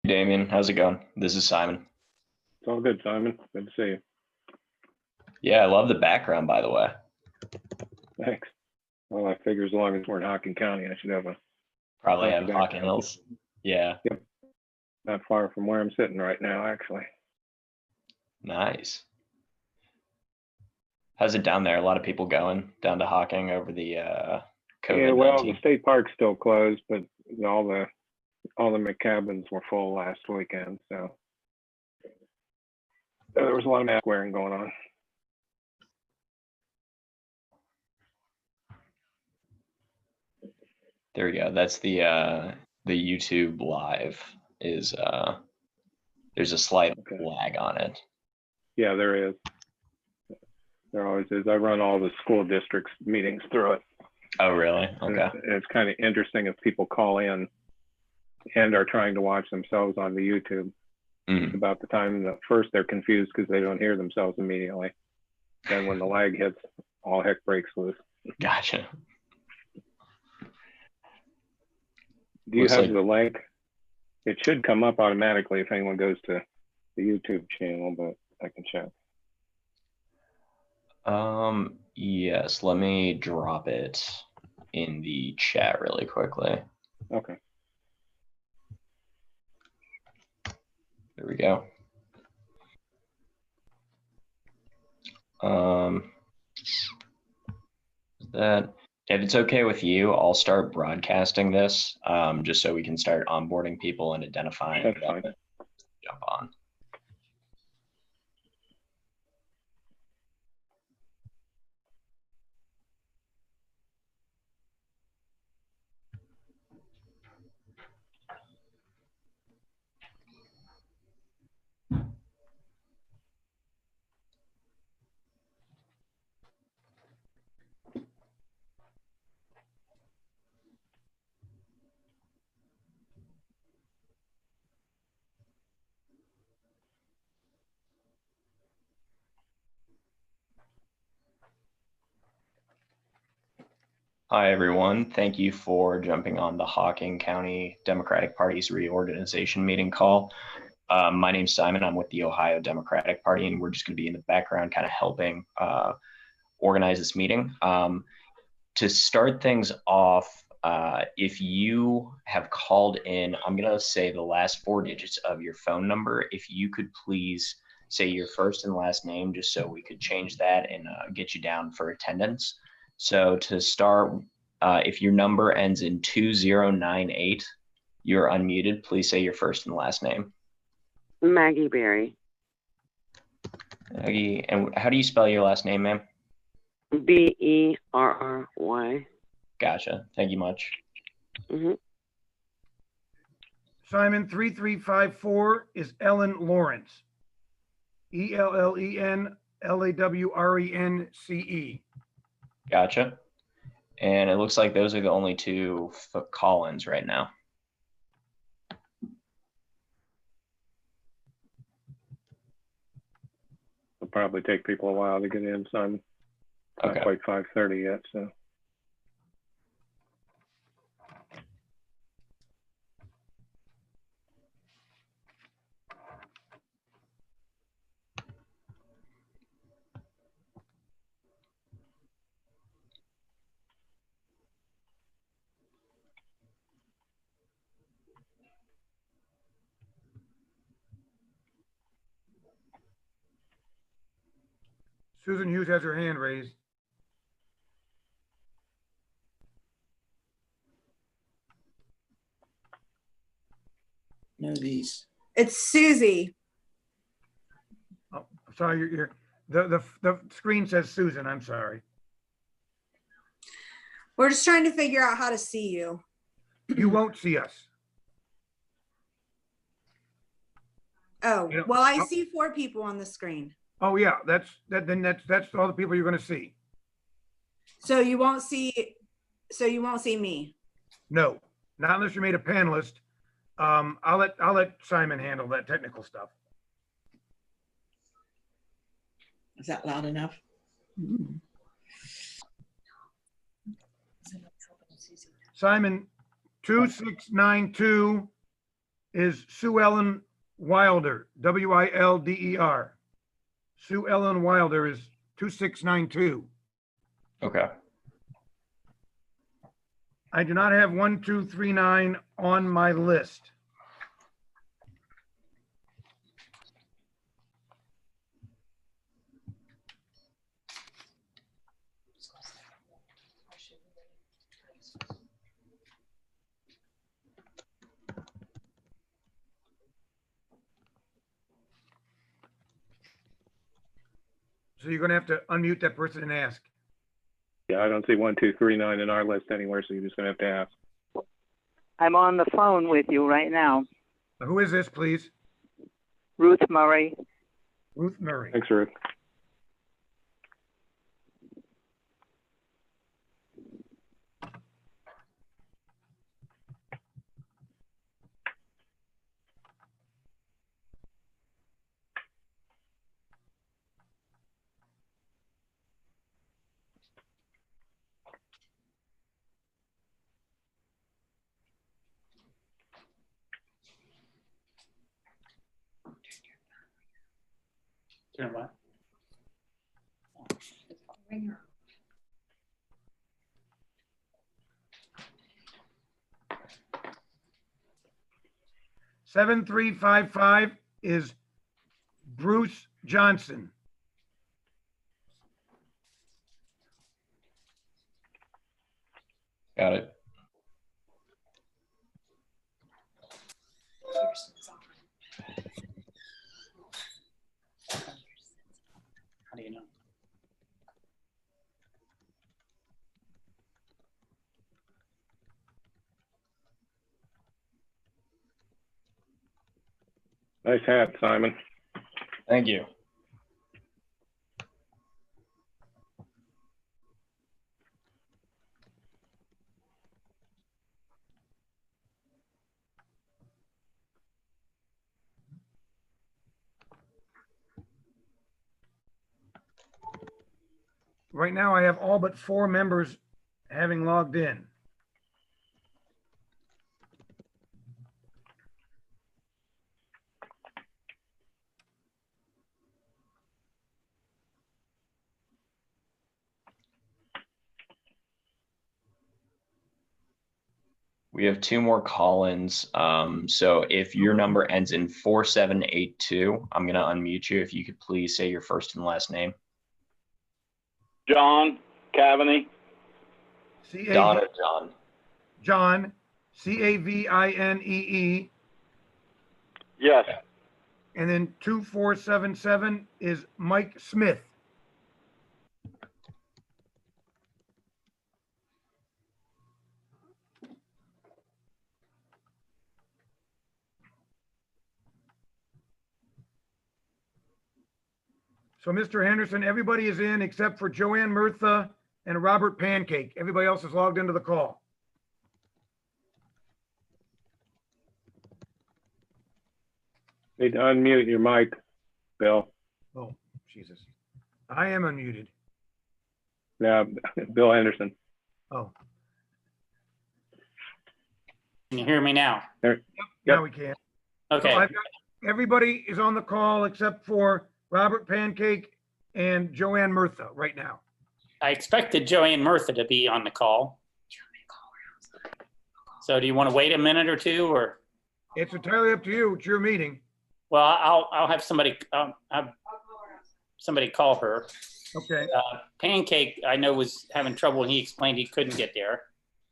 Damien, how's it going? This is Simon. It's all good, Simon. Good to see you. Yeah, I love the background, by the way. Thanks. Well, I figure as long as we're in Hocking County, I should have a Probably hockey have Hocking background. Hills. Yeah, Not far from where I'm sitting right now, actually. nice. How's it down there? A lot of people going down to Hocking over the COVID-19. Yeah, well, the state park's still closed, but all the McCabins were full last weekend, so there was a lot of mask wearing going on. There we go. That's the YouTube live is there's a slight lag on it. Yeah, there is. There always is. I run all the school districts meetings through it. Oh, really? And Okay. it's kind of interesting if people call in and are trying to watch themselves on the YouTube. Mhm. About the time that first they're confused because they don't hear themselves immediately. Then when the lag hits, all heck breaks loose. Gotcha. Do you Looks have like- the link? It should come up automatically if anyone goes to the YouTube channel, but I can check. Yes, let me drop it in the chat really quickly. Okay. There we go. That if it's okay with you, I'll start broadcasting this just so we can start onboarding people and identifying That's them. fine. Jump on. Hi, everyone. Thank you for jumping on the Hocking County Democratic Party's reorganization meeting call. My name's Simon. I'm with the Ohio Democratic Party, and we're just going to be in the background kind of helping organize this meeting. To start things off, if you have called in, I'm going to say the last 4 digits of your phone number. If you could please say your first and last name, just so we could change that and get you down for attendance. So to start, if your number ends in 2098, you're unmuted. Please say your first and last name. Maggie Berry. Maggie, and how do you spell your last name, ma'am? Berry. Gotcha. Thank you much. Mm-hmm. Simon 3354 is Ellen Lawrence. ELLEN LAWRENCE. Gotcha. And it looks like those are the only 2 call-ins right now. It'll probably take people a while to get in, so I'm not Okay. quite 5:30 yet. So Susan Hughes has her hand raised. None of these. It's Susie. Oh, sorry, the screen says Susan. I'm sorry. We're just trying to figure out how to see you. You won't see us. Oh, Yeah. well, I see 4 people on the screen. Oh yeah, that's all the people you're going to see. So you won't see me. No, not unless you're made a panelist. I'll let Simon handle that technical stuff. Is that loud enough? Simon 2692 is Sue Ellen Wilder, Wilder. Sue Ellen Wilder is 2692. Okay. I do not have 1239 on my list. So you're gonna have to unmute that person and ask. Yeah, I don't see 1239 in our list anywhere, so you're just gonna have to ask. I'm on the phone with you right now. Who is this, please? Ruth Murray. Ruth Murray. Thanks, Ruth. Turn what? 7355 is Bruce Johnson. Got it. How do you know? Nice hat, Simon. Thank you. Right now, I have all but 4 members having logged in. We have 2 more call-ins. So if your number ends in 4782, I'm going to unmute you. If you could please say your first and last name. John Cavaney. Don or John? John, Cavinee. Yes. And then 2477 is Mike Smith. So Mr. Henderson, everybody is in except for Joanne Murtha and Robert Pancake. Everybody else is logged into the call. Need to unmute your mic, Bill. Oh, Jesus. I am unmuted. Yeah, Bill Henderson. Oh, Can you hear me now? now we can. Okay. So I've got, everybody is on the call except for Robert Pancake and Joanne Murtha right now. I expected Joanne Murtha to be on the call. So do you want to wait a minute or two, or? It's entirely up to you. It's your meeting. Well, I'll have somebody have somebody call her. Okay, Pancake, I know, was having trouble, and he explained he couldn't get there.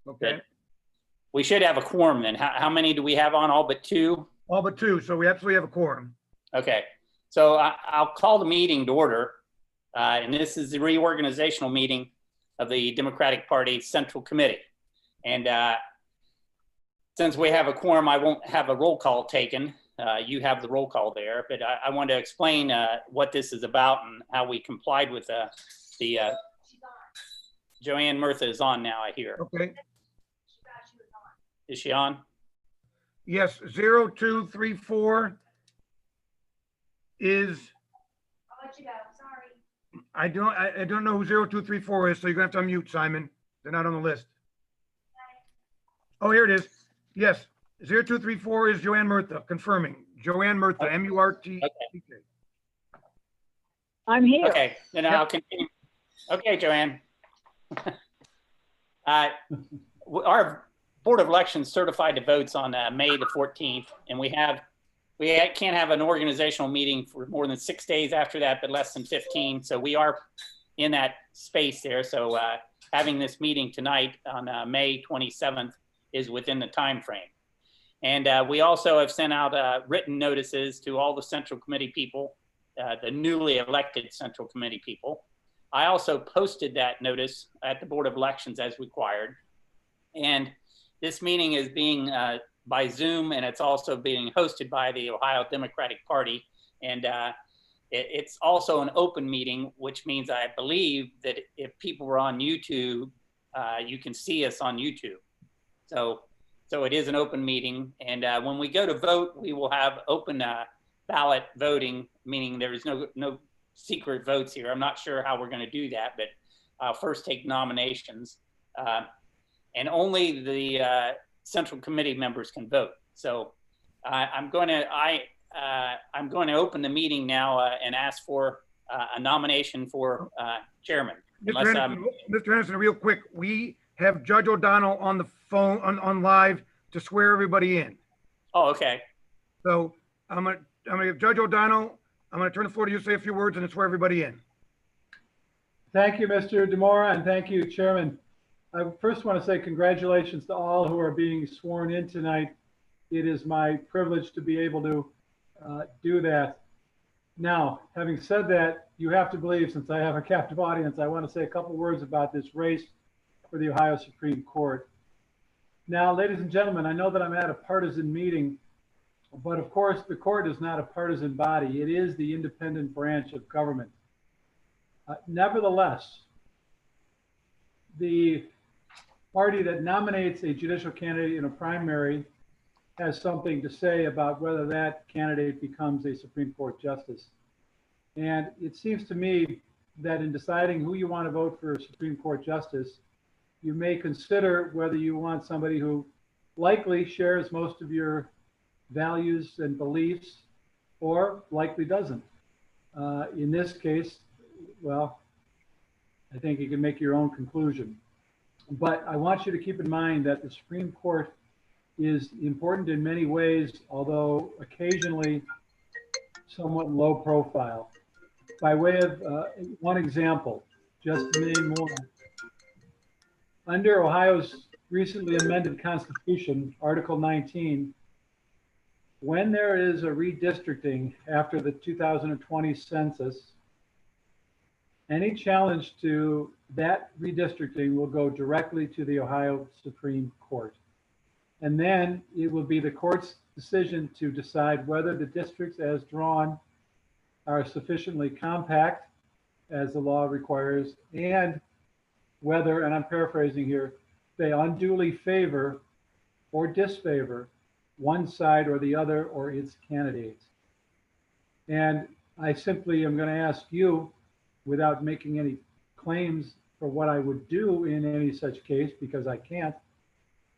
okay. We should have a quorum then. How many do we have on? All but 2? All but 2, so we absolutely have a quorum. Okay. So I'll call the meeting to order. And this is the reorganizational meeting of the Democratic Party Central Committee. And since we have a quorum, I won't have a roll call taken. You have the roll call there, but I want to explain what this is about and how we complied with the Joanne Murtha is on now, I hear. Okay, Is she on? yes, 0234 is, I'll let you go, sorry. I don't know who 0234 is, so you're gonna have to unmute, Simon. They're not on the list. Oh, here it is. Yes, 0234 is Joanne Murtha, confirming. Joanne Murtha, M-U-R-T. I'm here. Okay, then I'll continue. Okay, Joanne. Our Board of Elections certified the votes on May the 14th, and we can't have an organizational meeting for more than 6 days after that, but less than 15. So we are in that space there. So having this meeting tonight on May 27th is within the time frame. And we also have sent out written notices to all the Central Committee people, the newly elected Central Committee people. I also posted that notice at the Board of Elections as required. And this meeting is being by Zoom, and it's also being hosted by the Ohio Democratic Party. And it's also an open meeting, which means I believe that if people were on YouTube, you can see us on YouTube. So it is an open meeting. And when we go to vote, we will have open ballot voting, meaning there is no secret votes here. I'm not sure how we're going to do that, but I'll first take nominations. And only the Central Committee members can vote. So I'm going to open the meeting now and ask for a nomination for chairman. Mr. Henderson, real quick, we have Judge O'Donnell on the phone on live to swear everybody in. Oh, okay. So I'm gonna give Judge O'Donnell, I'm gonna turn the floor to you, say a few words, and then swear everybody in. Thank you, Mr. Demora, and thank you, Chairman. I first want to say congratulations to all who are being sworn in tonight. It is my privilege to be able to do that. Now, having said that, you have to believe, since I have a captive audience, I want to say a couple words about this race for the Ohio Supreme Court. Now, ladies and gentlemen, I know that I'm at a partisan meeting, but of course, the court is not a partisan body. It is the independent branch of government. Nevertheless, the party that nominates a judicial candidate in a primary has something to say about whether that candidate becomes a Supreme Court justice. And it seems to me that in deciding who you want to vote for a Supreme Court justice, you may consider whether you want somebody who likely shares most of your values and beliefs or likely doesn't. In this case, well, I think you can make your own conclusion. But I want you to keep in mind that the Supreme Court is important in many ways, although occasionally somewhat low profile. By way of one example, just to name one, under Ohio's recently amended Constitution, Article 19, when there is a redistricting after the 2020 census, any challenge to that redistricting will go directly to the Ohio Supreme Court. And then it will be the court's decision to decide whether the districts as drawn are sufficiently compact, as the law requires, and whether, and I'm paraphrasing here, they unduly favor or disfavor one side or the other or its candidates. And I simply am going to ask you, without making any claims for what I would do in any such case, because I can't,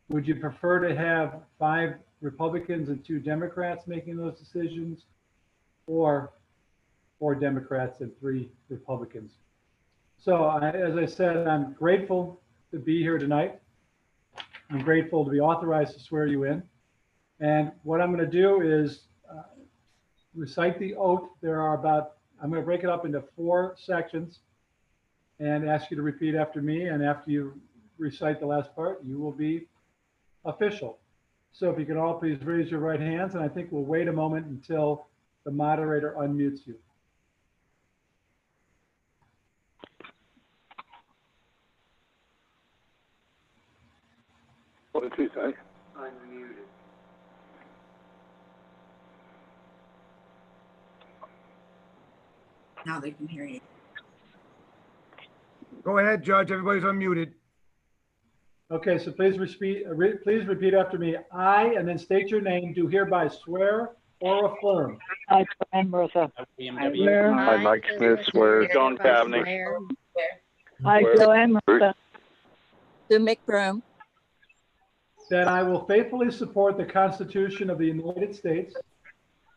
would you prefer to have 5 Republicans and 2 Democrats making those decisions, or 4 Democrats and 3 Republicans? So as I said, I'm grateful to be here tonight. I'm grateful to be authorized to swear you in. And what I'm going to do is recite the oath. There are I'm going to break it up into 4 sections and ask you to repeat after me. And after you recite the last part, you will be official. So if you can all please raise your right hands, and I think we'll wait a moment until the moderator unmutes you. What did he say? Unmuted. Now they can hear you. Go ahead, Judge. Everybody's unmuted. Okay, so please repeat after me. I, and then state your name, do hereby swear or affirm. I, Joanne Murtha. I, Mike Smith, swear. John Cavney. I, Joanne Murtha. Do Mick Broom. that I will faithfully support the Constitution of the United States,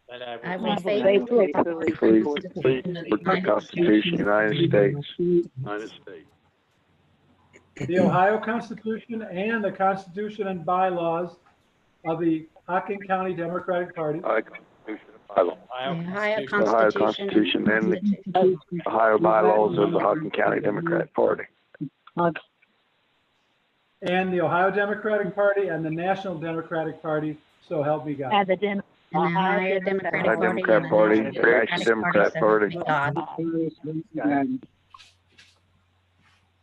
that I I will will faithfully Please, please, with the Constitution of the United States. United States. the Ohio Constitution, and the Constitution and bylaws of the Hocking County Democratic Party, Ohio Constitution and bylaws. Ohio The Ohio Constitution and the Ohio bylaws of the Hocking County Democratic Party. and the Ohio Democratic Party and the National Democratic Party, so help me God. And the Ohio Democratic Ohio Party. Democrat Party, and the National Democrat Party. God.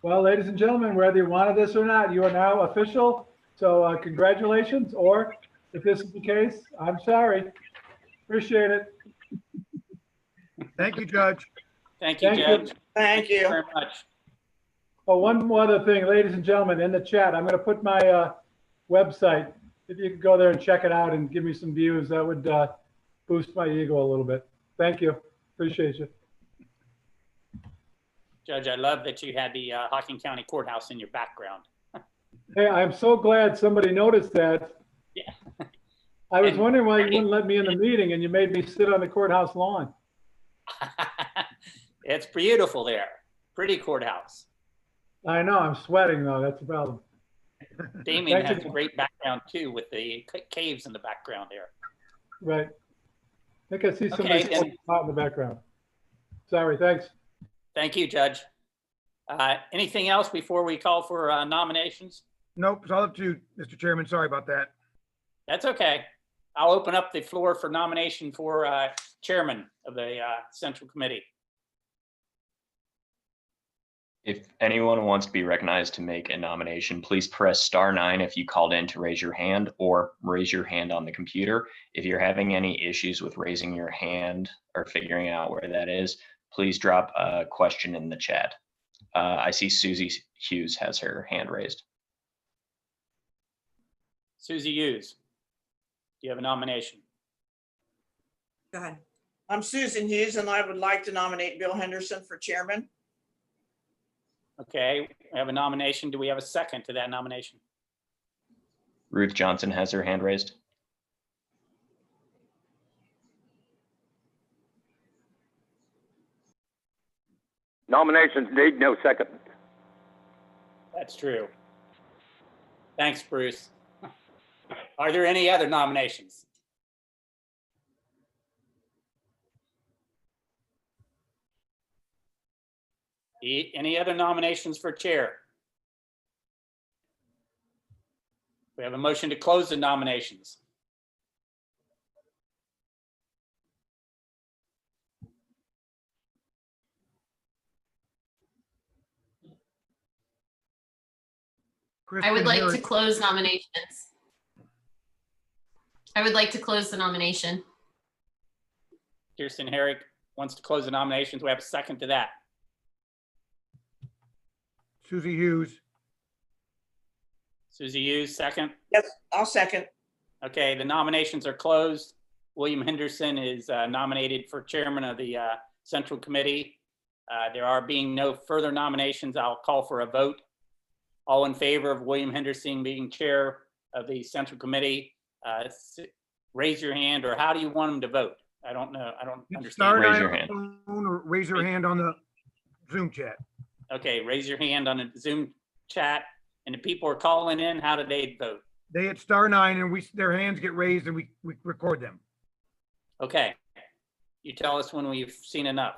Well, ladies and gentlemen, whether you wanted this or not, you are now official. So congratulations, or if this is the case, I'm sorry. Appreciate it. Thank you, Judge. Thank you, Thank you. Judge. Thank you. Very much. Oh, one more other thing, ladies and gentlemen, in the chat, I'm going to put my website. If you could go there and check it out and give me some views, that would boost my ego a little bit. Thank you. Appreciate you. Judge, I love that you had the Hocking County Courthouse in your background. Hey, I'm so glad somebody noticed that. Yeah. I was And- wondering why you wouldn't let me in the meeting and you made me sit on the courthouse lawn. It's beautiful there. Pretty courthouse. I know, I'm sweating though, that's the problem. Damien Thank has you. a great background too with the caves in the background there. Right. I think I see somebody Okay, then. smoking pot in the background. Sorry, thanks. Thank you, Judge. Anything else before we call for nominations? Nope, it's all up to you, Mr. Chairman. Sorry about that. That's okay. I'll open up the floor for nomination for chairman of the Central Committee. If anyone wants to be recognized to make a nomination, please press *9 if you called in to raise your hand, or raise your hand on the computer. If you're having any issues with raising your hand or figuring out where that is, please drop a question in the chat. I see Susie Hughes has her hand raised. Susie Hughes, do you have a nomination? Go ahead. I'm Susan Hughes, and I would like to nominate Bill Henderson for chairman. Okay, we have a nomination. Do we have a second to that nomination? Ruth Johnson has her hand raised. Nominations need no second. That's true. Thanks, Bruce. Are there any other nominations? Any other nominations for chair? We have a motion to close the nominations. Kristen I would like to Harris. close nominations. I would like to close the nomination. Kirsten Herrick wants to close the nominations. We have a second to that. Susie Hughes. Susie Hughes, second. Yes, I'll second. Okay, the nominations are closed. William Henderson is nominated for chairman of the Central Committee. There are being no further nominations. I'll call for a vote. All in favor of William Henderson being chair of the Central Committee, raise your hand, or how do you want them to vote? I don't know. I don't understand. Raise your hand. Or raise your hand on the Zoom chat. Okay, raise your hand on the Zoom chat. And the people are calling in, how do they vote? They hit *9 and their hands get raised and we record them. Okay. You tell us when we've seen enough.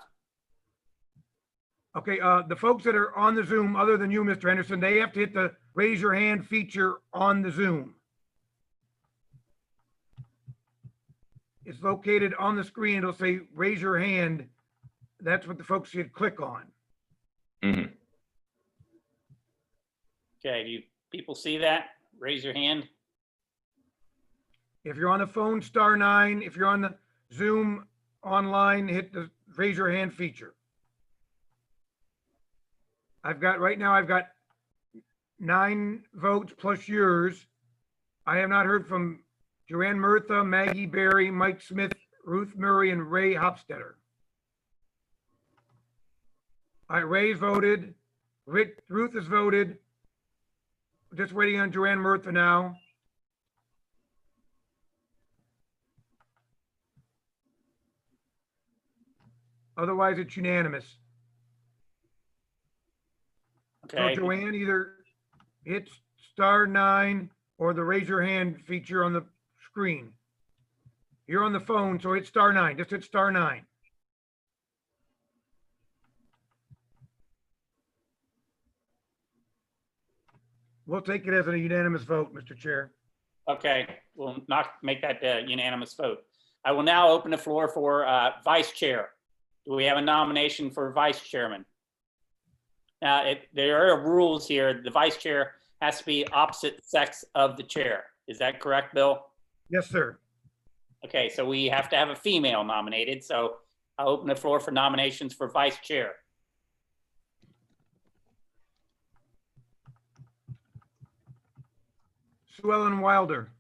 Okay, the folks that are on the Zoom, other than you, Mr. Henderson, they have to hit the raise your hand feature on the Zoom. It's located on the screen. It'll say raise your hand. That's what the folks should click on. Mhm. Okay, do you people see that? Raise your hand. If you're on the phone, *9. If you're on the Zoom online, hit the raise your hand feature. Right now I've got 9 votes plus yours. I have not heard from Joanne Murtha, Maggie Berry, Mike Smith, Ruth Murray, and Ray Hofstetter. All right, Ray's voted. Ruth has voted. Just waiting on Joanne Murtha now. Otherwise, it's unanimous. So Okay, Joanne, either hit *9 or the raise your hand feature on the screen. You're on the phone, so hit *9. Just hit *9. We'll take it as a unanimous vote, Mr. Chair. okay, we'll not make that unanimous vote. I will now open the floor for vice chair. Do we have a nomination for vice chairman? Now, there are rules here. The vice chair has to be opposite sex of the chair. Is that correct, Bill? Yes, sir. Okay, so we have to have a female nominated. So I'll open the floor for nominations for vice chair. Sue Ellen Wilder.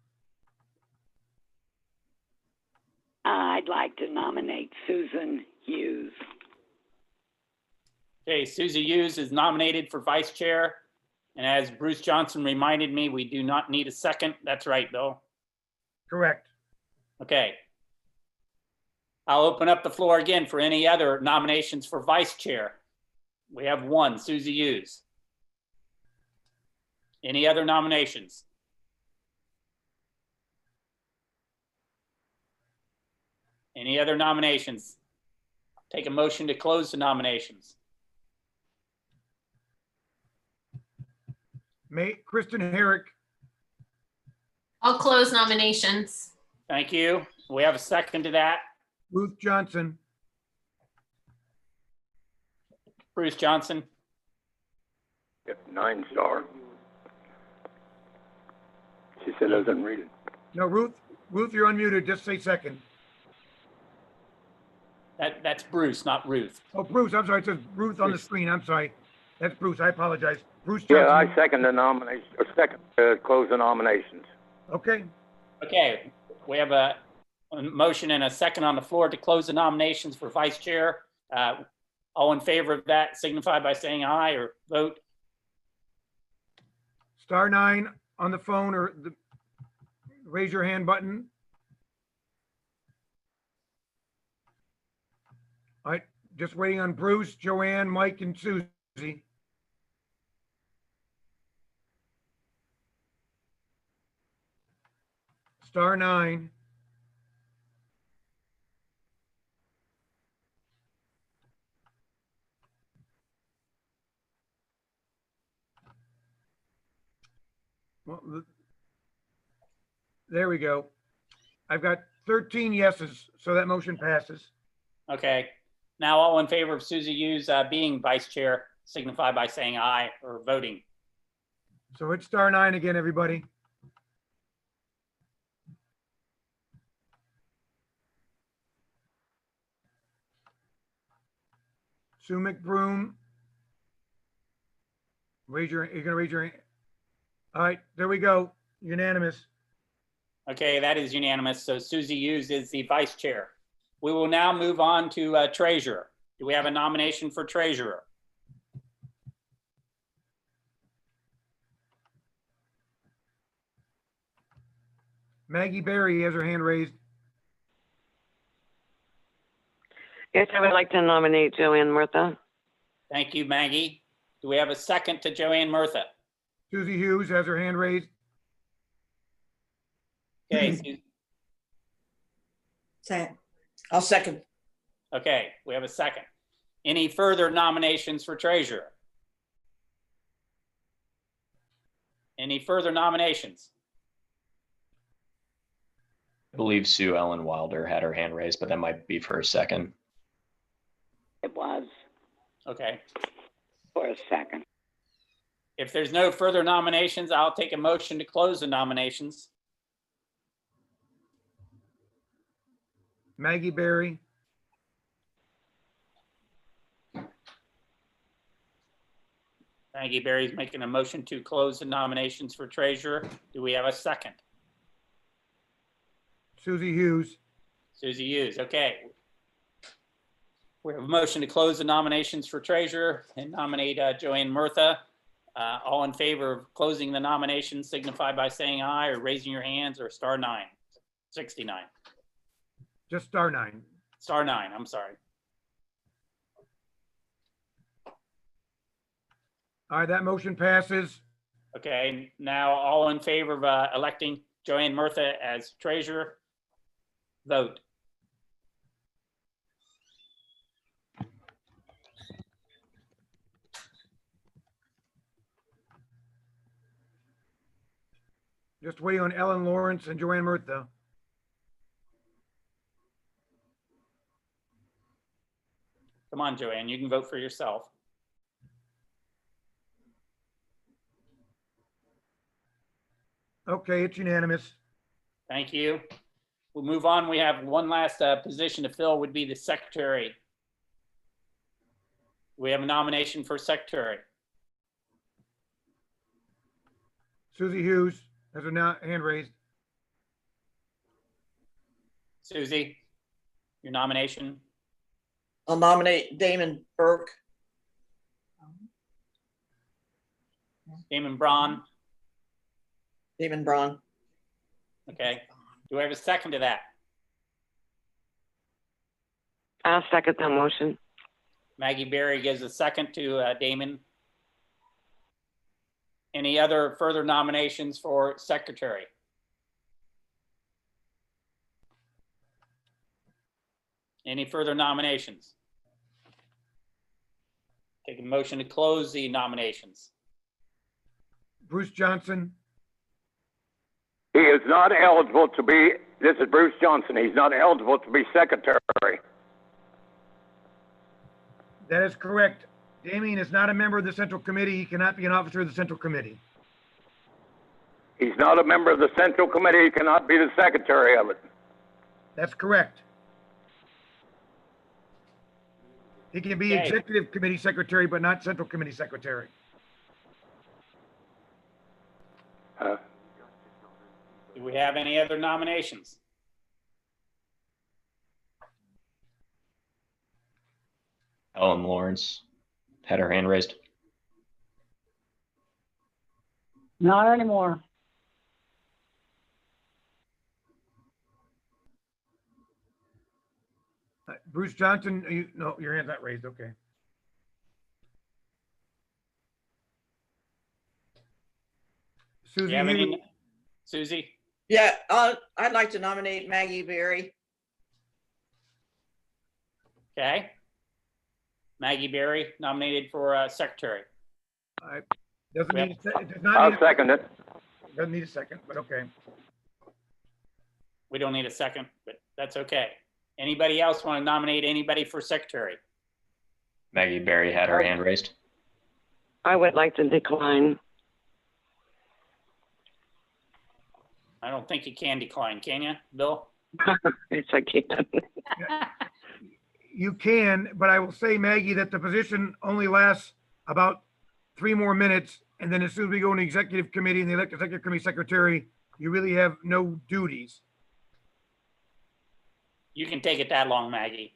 I'd like to nominate Susan Hughes. Okay, Susie Hughes is nominated for vice chair. And as Bruce Johnson reminded me, we do not need a second. That's right, Bill. Correct. Okay. I'll open up the floor again for any other nominations for vice chair. We have one, Susie Hughes. Any other nominations? Any other nominations? Take a motion to close the nominations. Kristen Herrick. I'll close nominations. Thank you. We have a second to that. Ruth Johnson. Bruce Johnson. Yep, 9-star. She said I doesn't read it. No, Ruth, you're unmuted. Just say second. That's Bruce, not Ruth. Oh, Bruce, I'm sorry. It says Ruth on the screen. I'm sorry. That's Bruce. I apologize. Bruce Johnson. Yeah, I second the nomination, or second, close the nominations. Okay. Okay, we have a motion and a second on the floor to close the nominations for vice chair. All in favor of that signify by saying aye or vote. *9 on the phone or the raise your hand button. All right, just waiting on Bruce, Joanne, Mike, and Susie. *9. Well, there we go. I've got 13 yeses, so that motion passes. Okay, now all in favor of Susie Hughes being vice chair signify by saying aye or voting. So it's *9 again, everybody. Sue McBroom. You're gonna raise your hand. All right, there we go. Unanimous. Okay, that is unanimous. So Susie Hughes is the vice chair. We will now move on to treasurer. Do we have a nomination for treasurer? Maggie Berry has her hand raised. Yes, I would like to nominate Joanne Murtha. Thank you, Maggie. Do we have a second to Joanne Murtha? Susie Hughes has her hand raised. Okay, I'll second. okay, we have a second. Any further nominations for treasurer? Any further nominations? I believe Sue Ellen Wilder had her hand raised, but that might be for a second. It was Okay. for a second. If there's no further nominations, I'll take a motion to close the nominations. Maggie Berry. Maggie Berry's making a motion to close the nominations for treasurer. Do we have a second? Susie Hughes. Susie Hughes, okay. We have a motion to close the nominations for treasurer and nominate Joanne Murtha. All in favor of closing the nominations signify by saying aye or raising your hands or *9. 69. Just *9. *9, I'm sorry. All right, that motion passes. Okay, now all in favor of electing Joanne Murtha as treasurer, vote. Just waiting on Ellen Lawrence and Joanne Murtha. Come on, Joanne, you can vote for yourself. Okay, it's unanimous. Thank you. We'll move on. We have one last position to fill, would be the secretary. We have a nomination for secretary. Susie Hughes has her hand raised. Susie, your nomination. I'll nominate Damon Burke. Damon Braun. Damon Braun. Okay. Do I have a second to that? I'll second that motion. Maggie Berry gives a second to Damon. Any other further nominations for secretary? Any further nominations? Take a motion to close the nominations. Bruce Johnson. He is not eligible to be, this is Bruce Johnson, he's not eligible to be secretary. That is correct. Damien is not a member of the Central Committee. He cannot be an officer of the Central Committee. He's not a member of the Central Committee, he cannot be the secretary of it. That's correct. He can be Okay. Executive Committee Secretary, but not Central Committee Secretary. Do we have any other nominations? Ellen Lawrence had her hand raised. Not anymore. Bruce Johnson, no, your hand's not raised. Okay. Do Susie you have Hughes. any? Susie? Yeah, I'd like to nominate Maggie Berry. Okay. Maggie Berry nominated for secretary. Doesn't Yep. need, it does not I'll need, second it. doesn't need a second, but okay. We don't need a second, but that's okay. Anybody else want to nominate anybody for secretary? Maggie Berry had her hand raised. I would like to decline. I don't think you can decline, can you, Bill? Yes, I can. You can, but I will say, Maggie, that the position only lasts about 3 more minutes. And then as soon as we go into executive committee and they elect executive committee secretary, you really have no duties. You can take it that long, Maggie.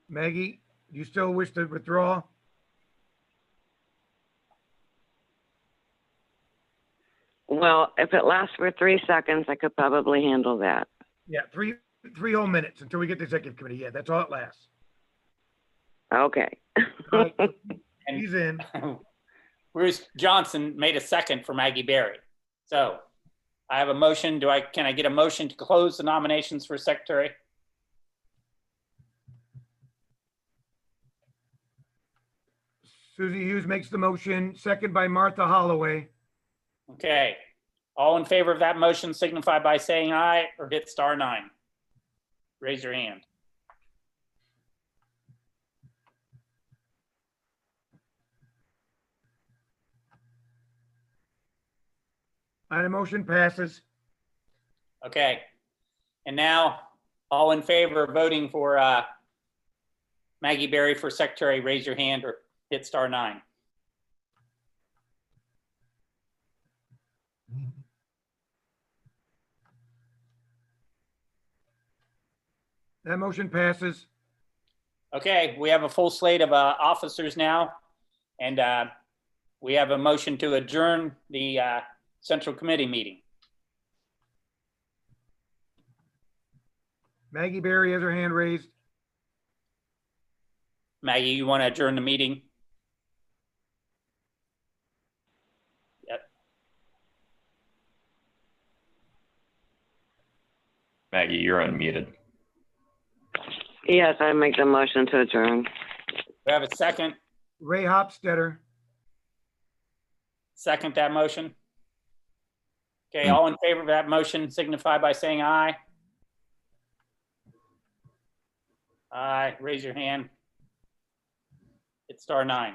Maggie, do you still wish to withdraw? Well, if it lasts for 3 seconds, I could probably handle that. Yeah, three whole minutes until we get to executive committee. Yeah, that's all it lasts. Okay. All right, And he's in. Bruce Johnson made a second for Maggie Berry. So I have a motion. Can I get a motion to close the nominations for secretary? Susie Hughes makes the motion, second by Martha Holloway. Okay. All in favor of that motion signify by saying aye or hit *9. Raise your hand. And the motion passes. Okay. And now, all in favor of voting for Maggie Berry for secretary, raise your hand or hit *9. That motion passes. Okay, we have a full slate of officers now, and we have a motion to adjourn the Central Committee meeting. Maggie Berry has her hand raised. Maggie, you want to adjourn the meeting? Yep. Maggie, you're unmuted. Yes, I make the motion to adjourn. We have a second. Ray Hopstetter. Second that motion. Okay, all in favor of that motion signify by saying aye. Aye, raise your hand. It's *9.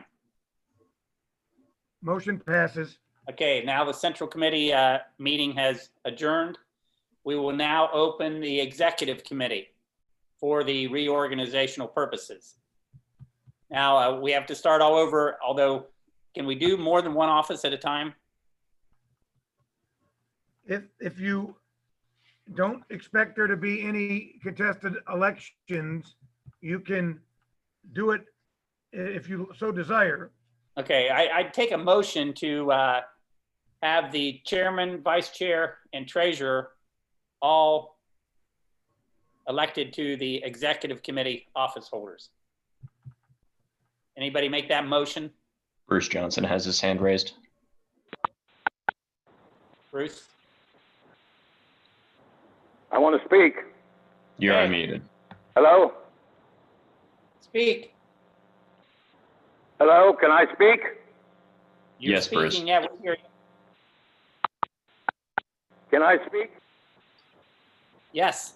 Motion passes. Okay, now the Central Committee meeting has adjourned. We will now open the Executive Committee for the reorganizational purposes. Now, we have to start all over, although can we do more than one office at a time? If you don't expect there to be any contested elections, you can do it if you so desire. Okay, I'd take a motion to have the chairman, vice chair, and treasurer all elected to the Executive Committee office holders. Anybody make that motion? Bruce Johnson has his hand raised. Bruce? I want to speak. You're Hey. unmuted. Hello? Speak. Hello, can I speak? You're Yes, Bruce. speaking. Yeah, we hear you. Can I speak? Yes.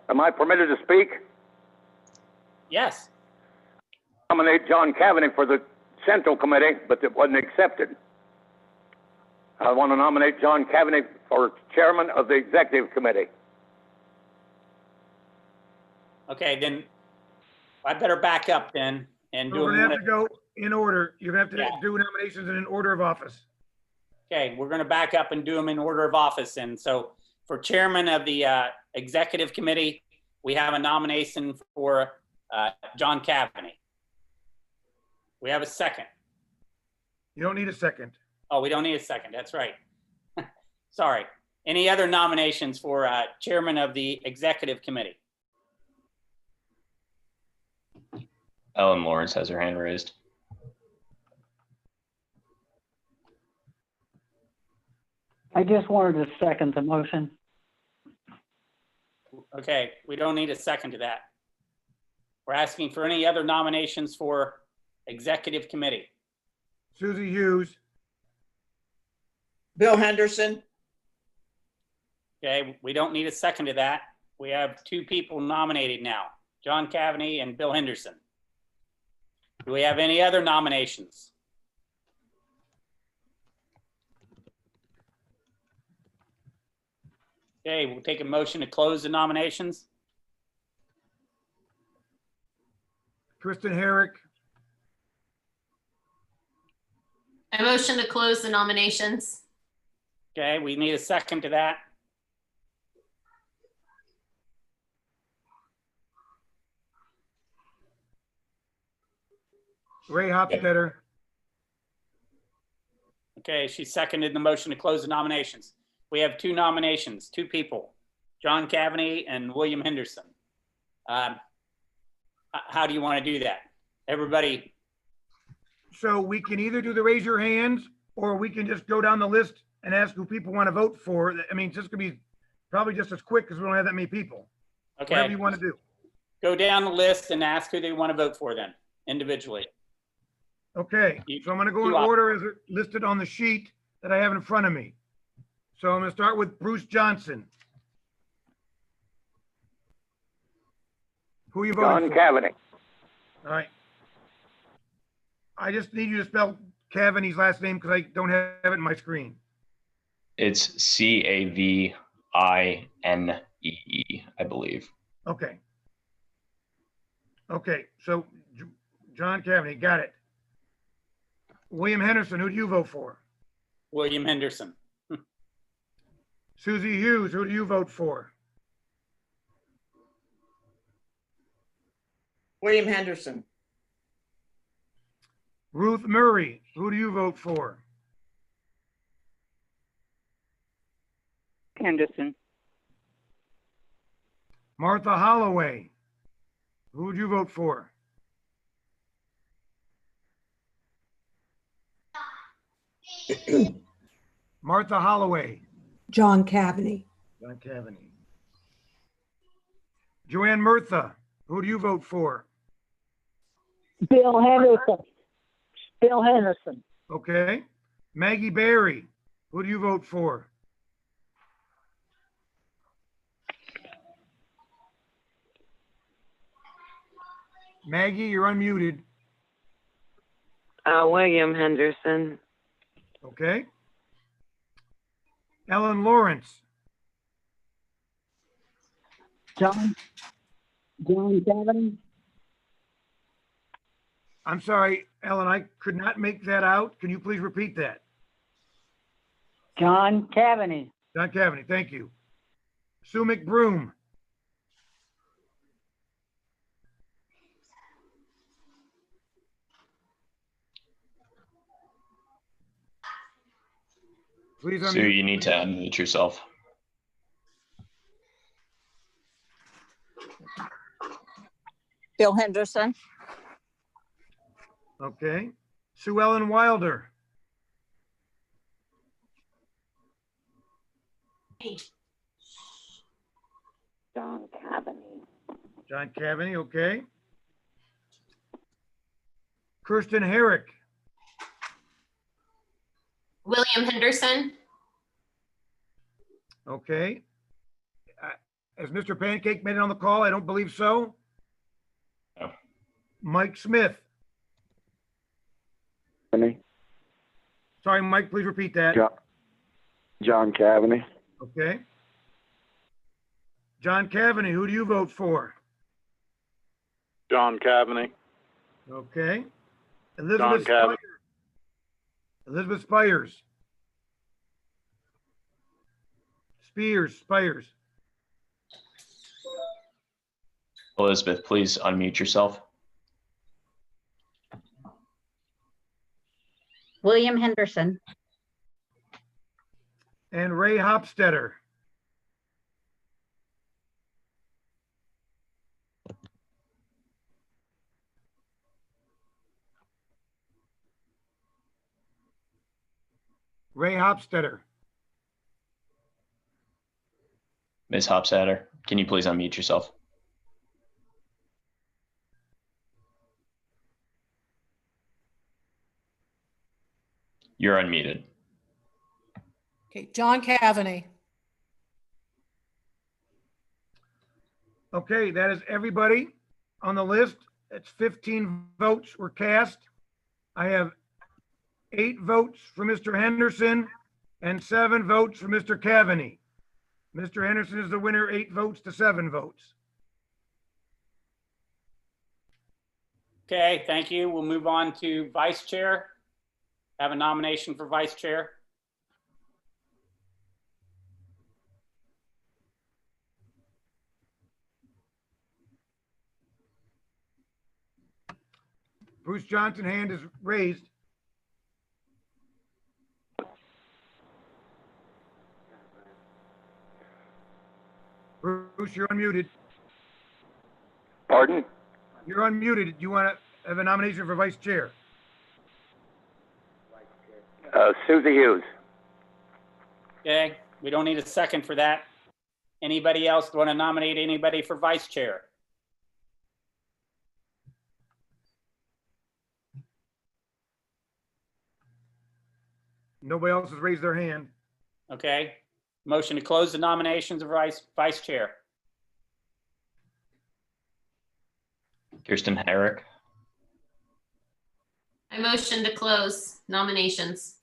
Am I permitted to speak? Yes. Nominate John Cavaney for the Central Committee, but it wasn't accepted. I want to nominate John Cavaney for Chairman of the Executive Committee. Okay, then I better back up then and do We're gonna them. have to go in order. You're gonna have to Yeah. do nominations in an order of office. Okay, we're going to back up and do them in order of office. And so for chairman of the Executive Committee, we have a nomination for John Cavaney. We have a second. You don't need a second. Oh, we don't need a second. That's right. Sorry. Any other nominations for chairman of the Executive Committee? Ellen Lawrence has her hand raised. I just wanted to second the motion. Okay, we don't need a second to that. We're asking for any other nominations for Executive Committee. Susie Hughes, Bill Henderson, Okay, we don't need a second to that. We have two people nominated now, John Cavaney and Bill Henderson. Do we have any other nominations? Okay, we'll take a motion to close the nominations. Kristen Herrick, I motion to close the nominations. Okay, we need a second to that. Ray Hopstetter, Okay, she seconded the motion to close the nominations. We have two nominations, two people, John Cavaney and William Henderson. How do you want to do that? Everybody, so we can either do the raise your hands, or we can just go down the list and ask who people want to vote for. I mean, it's just gonna be probably just as quick because we don't have that many people. Whatever okay, you want to do. go down the list and ask who they want to vote for then, individually. Okay, so I'm gonna go in order as listed on the sheet that I have in front of me. So I'm gonna start with Bruce Johnson. Who are you voting John for? Cavaney. All right. I just need you to spell Cavaney's last name because I don't have it in my screen. It's Cavinee, I believe. Okay. Okay, so John Cavaney, got it. William Henderson, who do you vote for? William Henderson. Susie Hughes, who do you vote for? William Henderson, Ruth Murray, who do you vote for? Henderson. Martha Holloway, Who would you vote for? Martha Holloway. John Cavaney. John Cavaney. Joanne Murtha. Who do you vote for? Bill Henderson. Bill Henderson. Okay. Maggie Berry. Who do you vote for? Maggie, you're unmuted. William Henderson. Okay. Ellen Lawrence. John Cavaney. I'm sorry, Ellen, I could not make that out. Can you please repeat that? John Cavaney. John Cavaney, thank you. Sue McBroom. Please Sue, unmute. you need to unmute yourself. Bill Henderson. Okay. Sue Ellen Wilder. John Cavaney. John Cavaney, okay. Kirsten Herrick. William Henderson. Okay. Has Mr. Pancake made it on the call? I don't believe so. No. Mike Smith. Sorry, Mike, please repeat that. John Cavaney. Okay. John Cavaney, who do you vote for? John Cavaney. Okay. John Elizabeth Cavaney. Spires. Elizabeth Spires. Spires. Elizabeth, please unmute yourself. William Henderson. And Ray Hopstetter. Ray Hopstetter. Ms. Hopstetter, can you please unmute yourself? You're unmuted. Okay, John Cavaney. Okay, that is everybody on the list. It's 15 votes were cast. I have 8 votes for Mr. Henderson and 7 votes for Mr. Cavaney. Mr. Henderson is the winner, 8 votes to 7 votes. Okay, thank you. We'll move on to vice chair. Have a nomination for vice chair. Bruce Johnson, hand is raised. Bruce, you're unmuted. Pardon? You're unmuted. Do you want to have a nomination for vice chair? Susie Hughes. Okay, we don't need a second for that. Anybody else want to nominate anybody for vice chair? Nobody else has raised their hand. Okay, motion to close the nominations of vice chair. Kirsten Herrick. I motion to close nominations.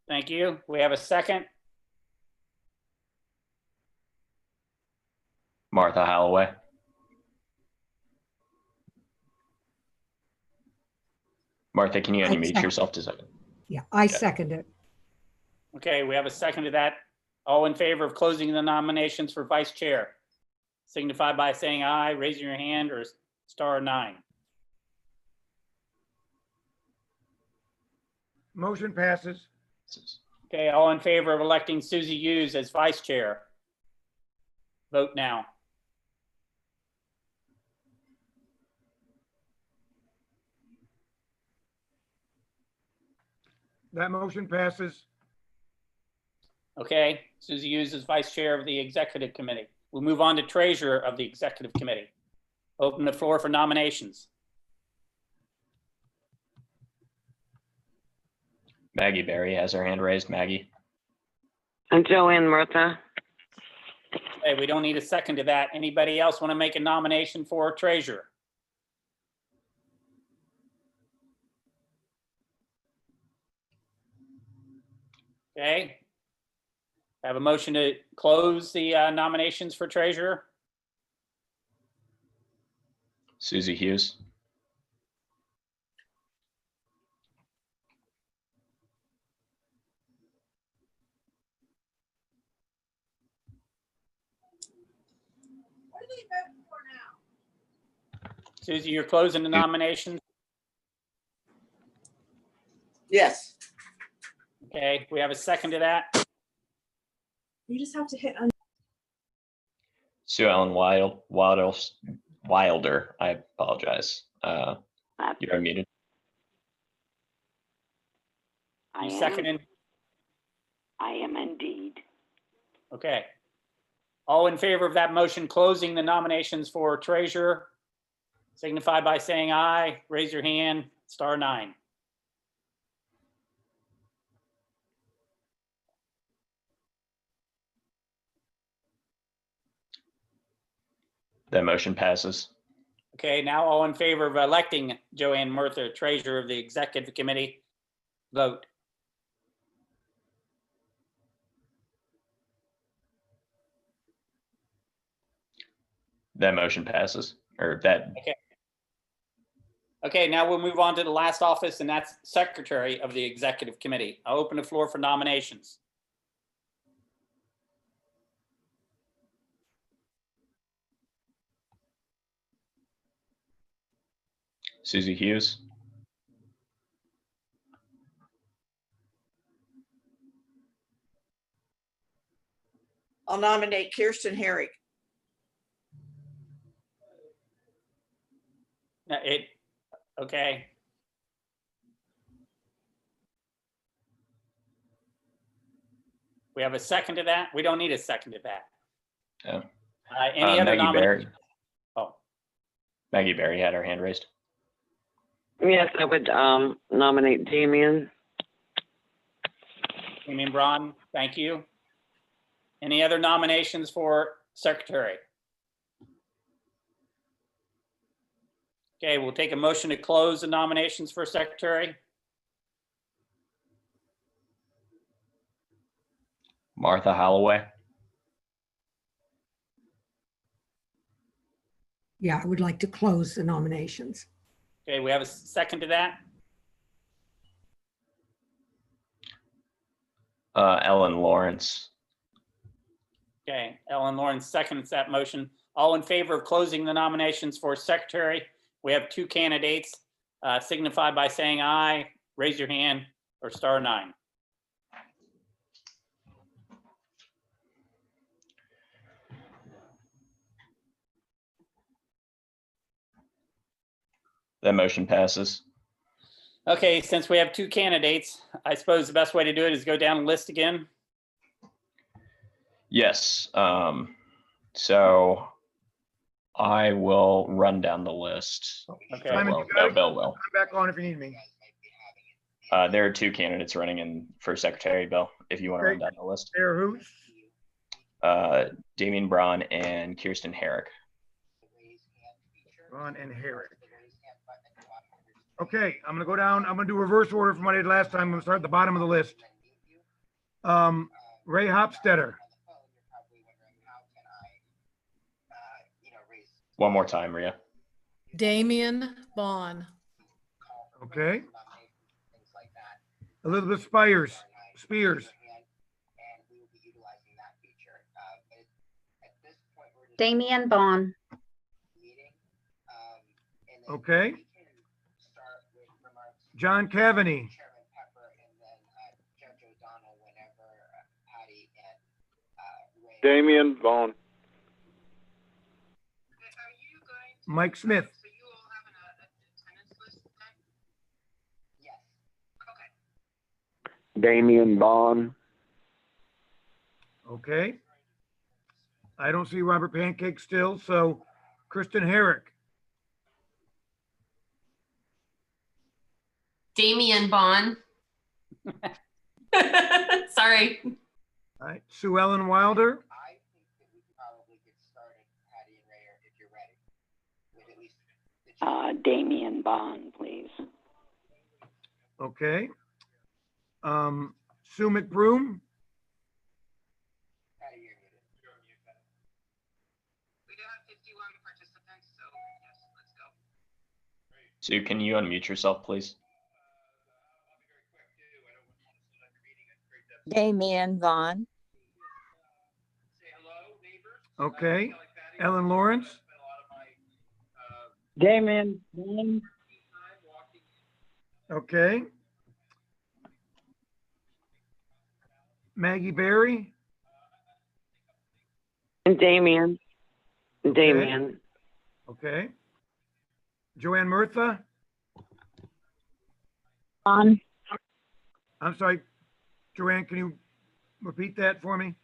Thank you. We have a second. Martha Holloway. Martha, can you unmute yourself to second? Yeah, I second it. Okay, we have a second to that. All in favor of closing the nominations for vice chair, signify by saying aye, raising your hand, or *9. Motion passes. Okay, all in favor of electing Susie Hughes as vice chair, vote now. That motion passes. Okay, Susie Hughes is vice chair of the executive committee. We'll move on to treasurer of the executive committee. Open the floor for nominations. Maggie Berry has her hand raised. Maggie. And Joanne Murtha. Okay, we don't need a second to that. Anybody else want to make a nomination for treasurer? Okay. I have a motion to close the nominations for treasurer. Susie Hughes. Susie, you're closing the nominations. Yes. Okay, we have a second to that. You just have to hit Sue Ellen Wilder. I apologize. You're unmuted. You seconding? I am indeed. Okay. All in favor of that motion closing the nominations for treasurer, signify by saying aye. Raise your hand, *9. That motion passes. Okay, now all in favor of electing Joanne Murtha, treasurer of the executive committee, vote. That motion passes. Or that. Okay. Okay, now we'll move on to the last office, and that's secretary of the executive committee. I'll open the floor for nominations. Susie Hughes. I'll nominate Kirsten Herrick. Okay. We have a second to that? We don't need a second to that. Yeah. Any other Maggie Berry. nominations? Oh, Maggie Berry had her hand raised. Yes, I would nominate Damien. Damien Braun, thank you. Any other nominations for secretary? Okay, we'll take a motion to close the nominations for secretary. Martha Holloway. Yeah, I would like to close the nominations. Okay, we have a second to that. Ellen Lawrence. Okay, Ellen Lawrence seconds that motion. All in favor of closing the nominations for secretary? We have two candidates. Signify by saying aye, raise your hand, or *9. That motion passes. Okay, since we have two candidates, I suppose the best way to do it is go down the list again. Yes. So I will run down the list. Okay. Simon, Well, you got no, it? Bill will. I'm back on if you need me. There are two candidates running in for secretary, Bill, if you want to run down the list. There, who? Damien Braun and Kirsten Herrick. Ron and Herrick. Okay, I'm gonna go down. I'm gonna do reverse order from what I did last time. I'm gonna start at the bottom of the list. Ray Hopstetter. One more time, Rhea. Damien Bond. Okay. Elizabeth Spears. Damian Bond. Okay. John Cavaney. Damian Vaughn. Mike Smith. Damian Bond. Okay. I don't see Robert Pancake still, so Kristen Herrick. Damian Bond. Sorry. All right. Sue Ellen Wilder. Damian Bond, please. Okay. Sue McBroom. Sue, can you unmute yourself, please? Damian Vaughn. Okay. Ellen Lawrence. Damian Vaughn. Okay. Maggie Berry. And Damian. Damian. Okay. Joanne Murtha. Vaughn. I'm sorry, Joanne, can you repeat that for me?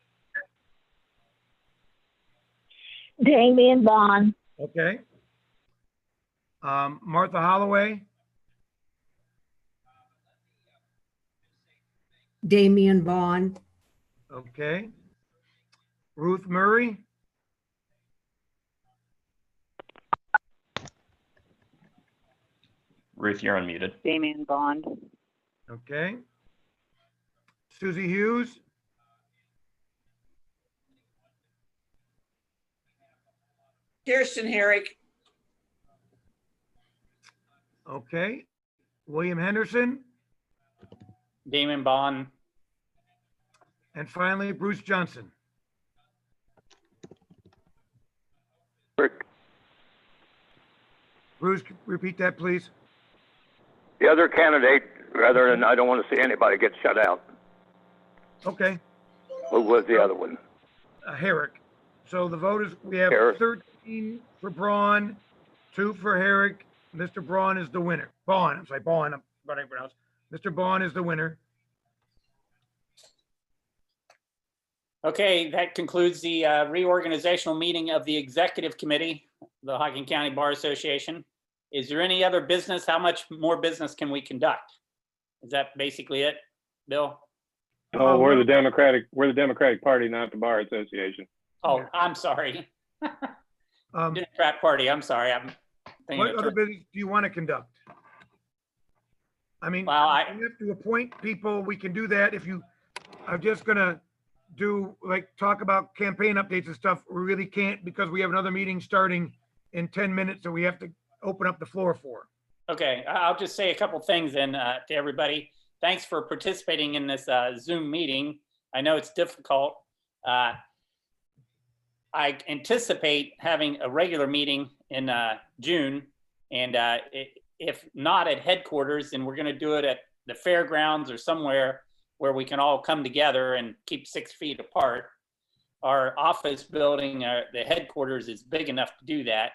Damian Vaughn. Okay. Martha Holloway. Damian Vaughn. Okay. Ruth Murray. Ruth, you're unmuted. Damian Bond. Okay. Susie Hughes. Kirsten Herrick. Okay. William Henderson. Damon Bond. And finally, Bruce Johnson. Bruce, repeat that, please. The other candidate, rather than, I don't want to see anybody get shut out. Okay. Who was the other one? Herrick. So the vote is, we have Herrick. 13 for Braun, 2 for Herrick. Mr. Braun is the winner. Bond, I'm sorry, Bond, I'm what I pronounce. Mr. Bond is the winner. Okay, that concludes the reorganizational meeting of the executive committee, the Hocking County Bar Association. Is there any other business? How much more business can we conduct? Is that basically it, Bill? Oh, we're the Democratic Party, not the Bar Association. Oh, I'm sorry. Democrat Party, I'm sorry. I'm thinking What of other term. business do you want to conduct? I mean, Well, we have to appoint people. We can do that. If you are just gonna do like talk about campaign updates and stuff, we really can't because we have another meeting starting in 10 minutes that we have to open up the floor for. Okay, I'll just say a couple things then to everybody. Thanks for participating in this Zoom meeting. I know it's difficult. I anticipate having a regular meeting in June, and if not at headquarters, then we're going to do it at the fairgrounds or somewhere where we can all come together and keep 6 feet apart. Our office building, the headquarters, is big enough to do that.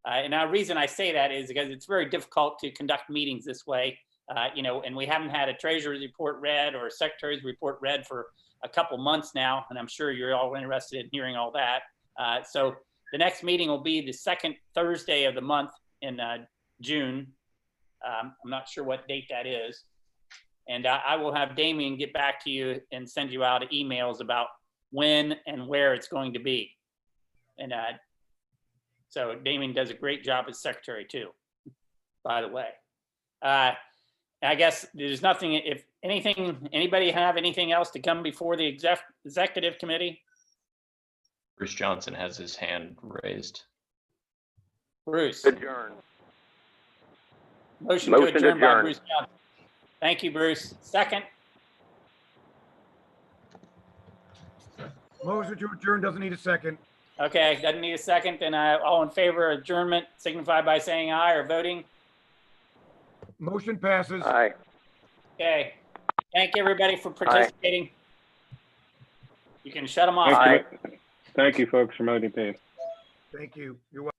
And the reason I say that is because it's very difficult to conduct meetings this way, and we haven't had a treasurer's report read or a secretary's report read for a couple months now, and I'm sure you're all interested in hearing all that. So the next meeting will be the second Thursday of the month in June. I'm not sure what date that is. And I will have Damien get back to you and send you out emails about when and where it's going to be. And so Damien does a great job as secretary too, by the way. I guess there's nothing, if anything, anybody have anything else to come before the executive committee? Bruce Johnson has his hand raised. Bruce. Adjourn. Motion to adjourn by Bruce Johnson. Thank you, Bruce. Second. Motion to adjourn doesn't need a second. Okay, doesn't need a second. Then all in favor of adjournment signify by saying aye or voting. Motion passes. Aye. Okay. Thank everybody for participating. Aye. You can shut them off. Thank you, folks, for voting. Thank you. You're welcome.